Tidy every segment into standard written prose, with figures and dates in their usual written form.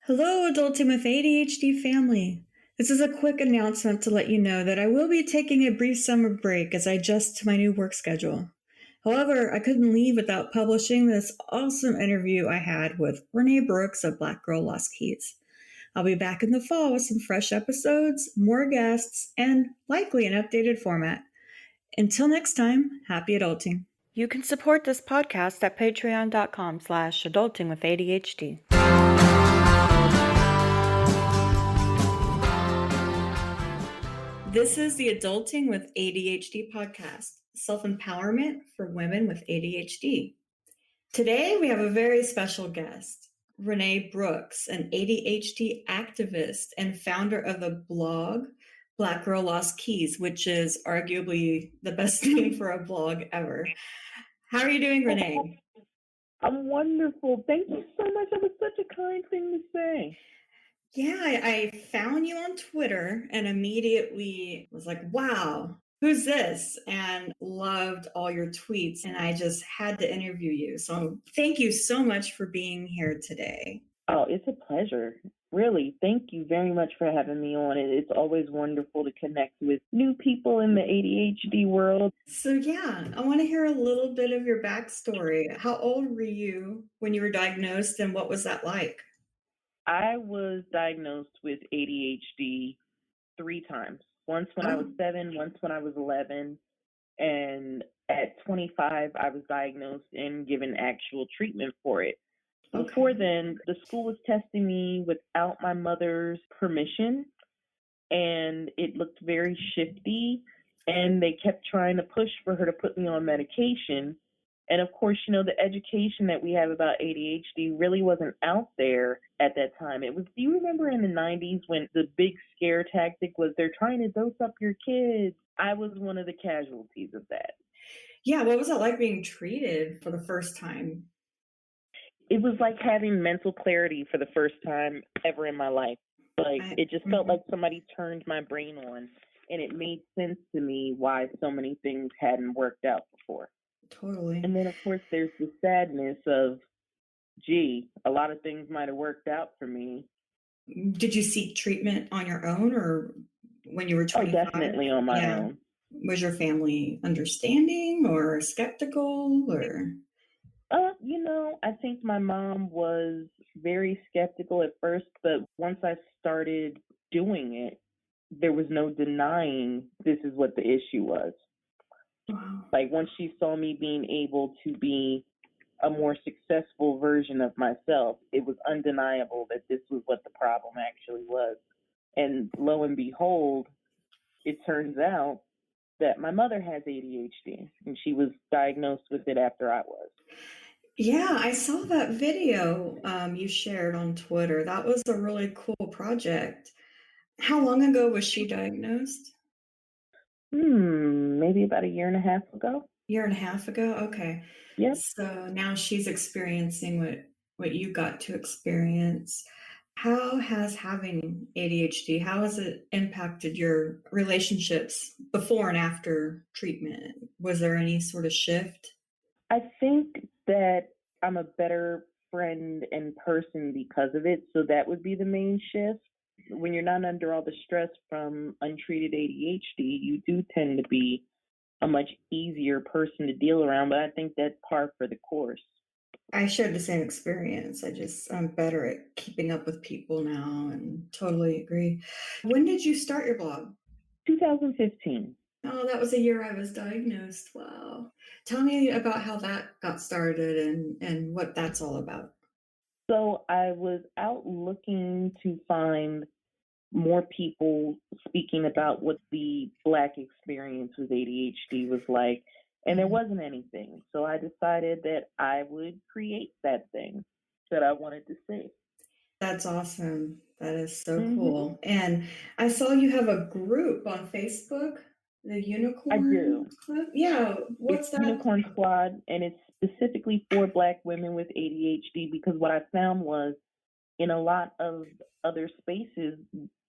Hello, Adulting with ADHD family. This is a quick announcement to let you know that I will be taking a brief summer break as I adjust to my new work schedule. However, I couldn't leave without publishing this awesome interview I had with René Brooks of Black Girl Lost Keys. I'll be back in the fall with some fresh episodes, more guests, and likely an updated format. Until next time, happy adulting. You can support this podcast at patreon.com/adultingwithadhd. This is the Adulting with ADHD podcast, self-empowerment for women with ADHD. Today, we have a very special guest, René Brooks, an ADHD activist and founder of the blog Black Girl Lost Keys, which is arguably the best name for a blog ever. How are you doing, René? I'm wonderful. Thank you so much. That was such a kind thing to say. Yeah, I found you on Twitter and immediately was like, wow, who's this? And loved all your tweets. And I just had to interview you. So thank you so much for being here today. Oh, it's a pleasure. Really, thank you very much for having me on. It's always wonderful to connect with new people in the ADHD world. So, yeah, I want to hear a little bit of your backstory. How old were you when you were diagnosed, and what was that like? I was diagnosed with ADHD 3 times. Once when I was 7, once when I was 11, and at 25, I was diagnosed and given actual treatment for it. Okay. Before then, the school was testing me without my mother's permission, and it looked very shifty, and they kept trying to push for her to put me on medication. And of course, the education that we have about ADHD really wasn't out there at that time. Do you remember in the 90s when the big scare tactic was they're trying to dose up your kids? I was one of the casualties of that. Yeah, what was it like being treated for the first time? It was like having mental clarity for the first time ever in my life. It just felt like somebody turned my brain on, and it made sense to me why so many things hadn't worked out before. Totally. And then, of course, there's the sadness of, gee, a lot of things might have worked out for me. Did you seek treatment on your own or when you were 25? Oh, definitely on my own. Was your family understanding or skeptical or? I think my mom was very skeptical at first, but once I started doing it, there was no denying this is what the issue was. Wow. Like once she saw me being able to be a more successful version of myself, it was undeniable that this was what the problem actually was. And lo and behold, it turns out that my mother has ADHD, and she was diagnosed with it after I was. Yeah, I saw that video you shared on Twitter. That was a really cool project. How long ago was she diagnosed? Maybe about a year and a half ago. Year and a half ago? Okay. Yep. So now she's experiencing what you got to experience. How has having ADHD, how has it impacted your relationships before and after treatment? Was there any sort of shift? I think that I'm a better friend and person because of it. So that would be the main shift. When you're not under all the stress from untreated ADHD, you do tend to be a much easier person to deal around, but I think that's par for the course. I shared the same experience. I'm better at keeping up with people now and totally agree. When did you start your blog? 2015. Oh, that was the year I was diagnosed. Wow. Tell me about how that got started and what that's all about. So I was out looking to find more people speaking about what the Black experience with ADHD was like, and there wasn't anything. So I decided that I would create that thing that I wanted to see. That's awesome. That is so cool. And I saw you have a group on Facebook, the Unicorn I do. Club. Yeah, what's that? Unicorn Squad, and it's specifically for Black women with ADHD, because what I found was in a lot of other spaces,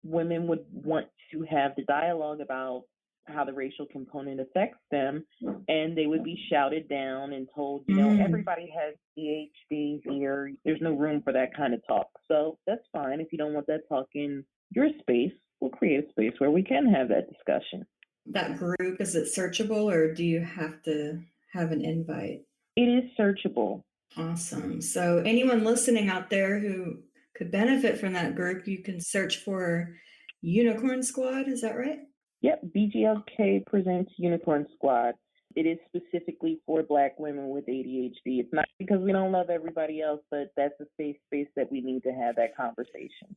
women would want to have the dialogue about how the racial component affects them, and they would be shouted down and told, Mm. everybody has ADHD here. There's no room for that kind of talk. So that's fine. If you don't want that talk in your space, we'll create a space where we can have that discussion. That group, is it searchable, or do you have to have an invite? It is searchable. Awesome. So anyone listening out there who could benefit from that group, you can search for Unicorn Squad. Is that right? Yep, BGLK presents Unicorn Squad. It is specifically for Black women with ADHD. It's not because we don't love everybody else, but that's a safe space that we need to have that conversation.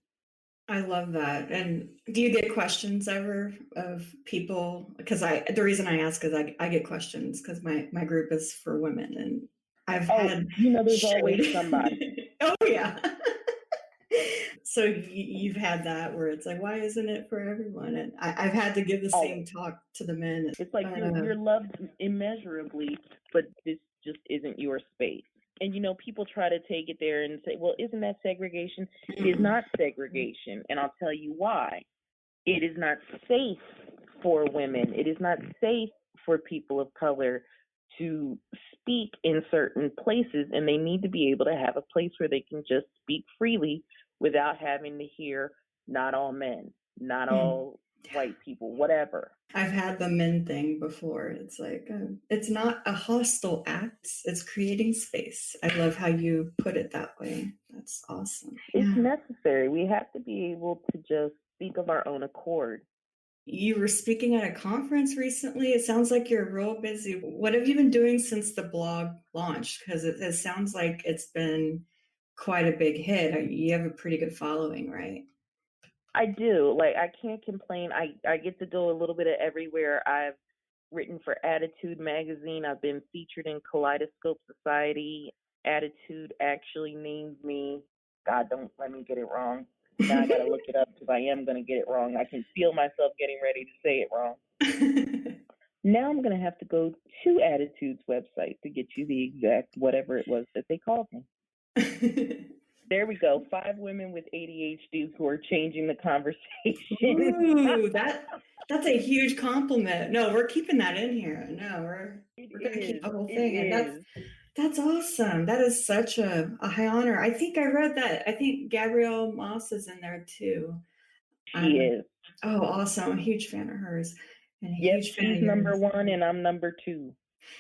I love that. And do you get questions ever of people? Because the reason I ask is I get questions because my group is for women, and I've had there's always somebody. Oh yeah. So you've had that where it's like, why isn't it for everyone? And I've had to give the same talk to the men. It's like you're loved immeasurably, but this just isn't your space. And people try to take it there and say, well, isn't that segregation? It is not segregation, and I'll tell you why. It is not safe for women. It is not safe for people of color to speak in certain places, and they need to be able to have a place where they can just speak freely without having to hear not all men, not all white people, whatever. I've had the men thing before. It's like, it's not a hostile act. It's creating space. I love how you put it that way. That's awesome. It's necessary. We have to be able to just speak of our own accord. You were speaking at a conference recently. It sounds like you're real busy. What have you been doing since the blog launched? Because it sounds like it's been quite a big hit. You have a pretty good following, right? I do. I can't complain. I get to go a little bit of everywhere. I've written for Attitude magazine. I've been featured in Kaleidoscope Society. Attitude actually named me, God, don't let me get it wrong. Now I gotta look it up because I am gonna get it wrong. I can feel myself getting ready to say it wrong. Now I'm gonna have to go to Attitude's website to get you the exact whatever it was that they called me. There we go. 5 women with ADHD who are changing the conversation. Ooh, that's a huge compliment. No, we're keeping that in here. No, we're gonna keep the whole thing. And that's awesome. That is such a high honor. I think I read that. I think Gabrielle Moss is in there too. She is. Oh, awesome. I'm a huge fan of hers. And she's number 1 and I'm number 2.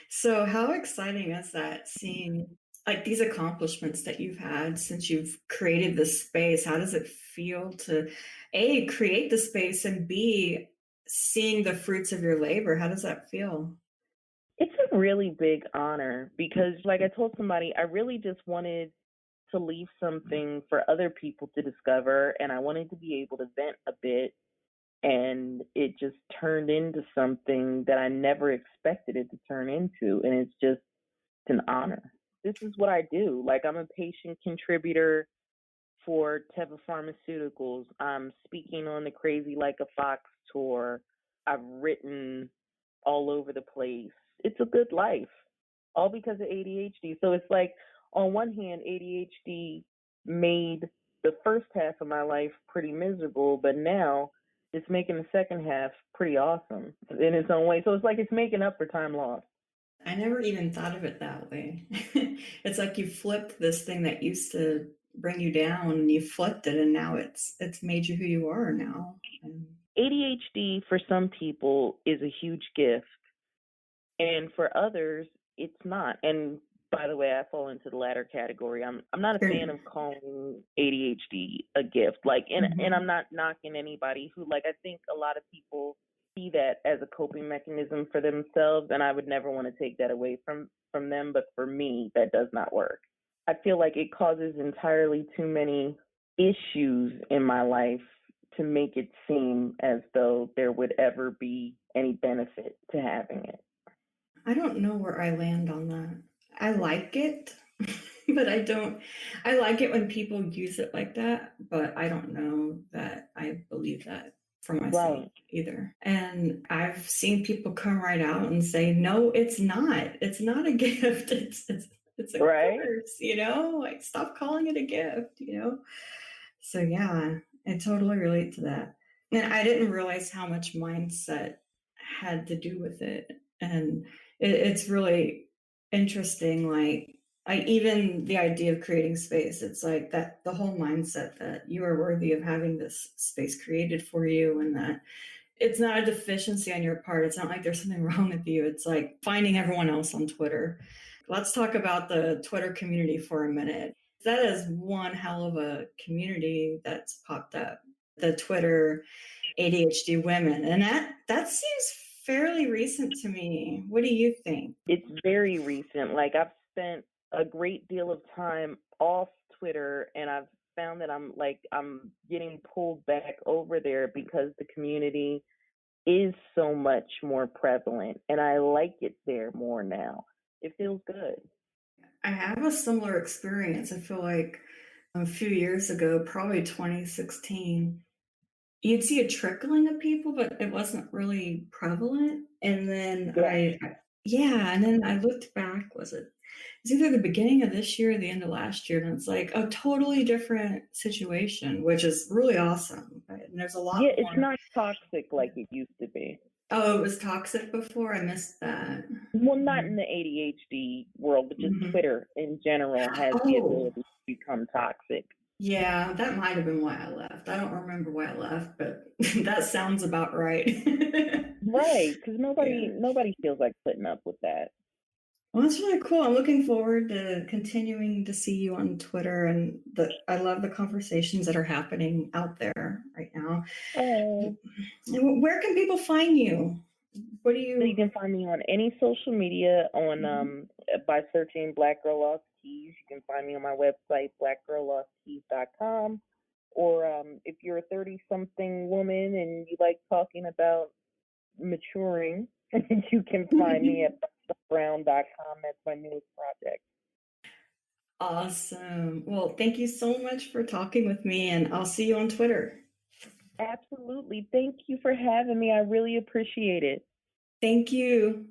So how exciting is that, seeing like these accomplishments that you've had since you've created this space? How does it feel to A, create the space, and B, seeing the fruits of your labor? How does that feel? It's a really big honor because, like I told somebody, I really just wanted to leave something for other people to discover, and I wanted to be able to vent a bit, and it just turned into something that I never expected it to turn into, and it's an honor. This is what I do. Like, I'm a patient contributor for Teva Pharmaceuticals. I'm speaking on the Crazy Like a Fox tour. I've written all over the place. It's a good life, all because of ADHD. So it's like, on one hand, ADHD made the first half of my life pretty miserable, but now it's making the second half pretty awesome in its own way. So it's like it's making up for time lost. I never even thought of it that way. It's like you flipped this thing that used to bring you down, and you flipped it, and now it's made you who you are now. ADHD for some people is a huge gift, and for others it's not. And by the way, I fall into the latter category. I'm not a fan of calling ADHD a gift. And I'm not knocking anybody who, I think a lot of people see that as a coping mechanism for themselves, and I would never want to take that away from them. But for me, that does not work. I feel like it causes entirely too many issues in my life to make it seem as though there would ever be any benefit to having it. I don't know where I land on that. I like it, but I like it when people use it like that, but I don't know that I believe that for myself either. And I've seen people come right out and say, no, it's not. It's not a gift. It's a curse, like, stop calling it a gift, So yeah, I totally relate to that. And I didn't realize how much mindset had to do with it. And it's really interesting. Like, even the idea of creating space, it's like that the whole mindset that you are worthy of having this space created for you, and that it's not a deficiency on your part. It's not like there's something wrong with you. It's like finding everyone else on Twitter. Let's talk about the Twitter community for a minute. That is one hell of a community that's popped up. The Twitter ADHD women. And that seems fairly recent to me. What do you think? It's very recent. Like, I've spent a great deal of time off Twitter, and I've found that I'm getting pulled back over there because the community is so much more prevalent, and I like it there more now. It feels good. I have a similar experience. I feel like a few years ago, probably 2016, you'd see a trickling of people, but it wasn't really prevalent. And then Yeah. yeah, and then I looked back, it's either the beginning of this year or the end of last year, and it's like a totally different situation, which is really awesome. Right? And there's a lot Yeah, it's more. not toxic like it used to be. Oh, it was toxic before? I missed that. Well, not in the ADHD world, but just Mhm. Twitter in general has the Oh, ability to become toxic. yeah, that might have been why I left. I don't remember why I left, but that sounds about right. Right, because Yeah. nobody feels like putting up with that. Well, that's really cool. I'm looking forward to continuing to see you on Twitter, and I love the conversations that are happening out there right now. Oh. Where can people find you? What do So you you? can find me on any social media Mhm. by searching Black Girl Lost Keys. You can find me on my website, blackgirllostkeys.com. Or if you're a 30-something woman and you like talking about maturing, you can find me at brown.com. That's my newest project. Awesome. Well, thank you so much for talking with me, and I'll see you on Twitter. Absolutely. Thank you for having me. I really appreciate it. Thank you.